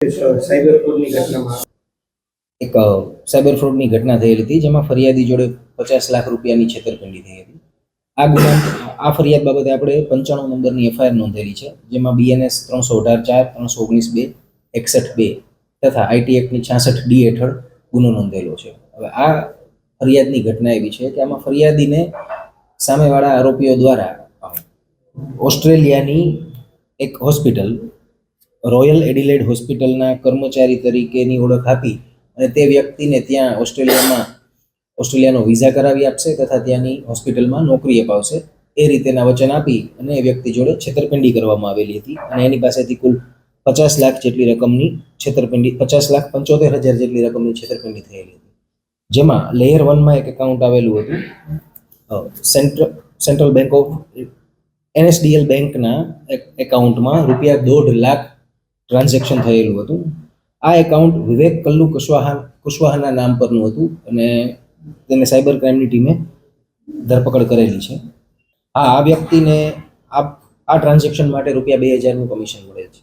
Cyber ફ્રોડની ઘટનામાં એક cyber ફ્રોડની ઘટના થયેલી હતી, જેમાં ફરિયાદી જોડે 50 લાખ રૂપિયાની છેતરપિંડી થઈ હતી. આ ફરિયાદ બાબતે આપણે 95 નંબરની એફઆઈઆર નોંધેલી છે, જેમાં બીએનએસ 318(4), 319(2), 61(2) તથા આઈટી એક્ટની 66(d) હેઠળ ગુનો નોંધેલો છે. હવે આ ફરિયાદની ઘટના એવી છે કે આમાં ફરિયાદીને સામેવાળા આરોપીઓ દ્વારા ઓસ્ટ્રેલિયાની એક હોસ્પિટલ, રોયલ એડિલેડ હોસ્પિટલના કર્મચારી તરીકેની ઓળખ આપી અને તે વ્યક્તિને ત્યાં ઓસ્ટ્રેલિયાનો વિઝા કરાવી આપશે તથા ત્યાંની હોસ્પિટલમાં નોકરી અપાવશે, એ રીતેના વચન આપી અને એ વ્યક્તિ જોડે છેતરપિંડી કરવામાં આવેલી હતી અને એની પાસેથી કુલ 50 લાખ જેટલી રકમની છેતરપિંડી, 50,75,000 જેટલી રકમની છેતરપિંડી થયેલી હતી. જેમાં લેયર 1માં એક એકાઉન્ટ આવેલું હતું, સેન્ટ્રલ બેંક ઓફ NSDL બેંકના એકાઉન્ટમાં ₹1.5 લાખ ટ્રાન્ઝેક્શન થયેલું હતું. આ એકાઉન્ટ વિવેક કલ્લુ કુશવાહાના નામ પરનું હતું અને તેને સાયબર ક્રાઇમની ટીમે ધરપકડ કરેલી છે. આ વ્યક્તિને આ ટ્રાન્ઝેક્શન માટે ₹2,000નું કમિશન મળે છે.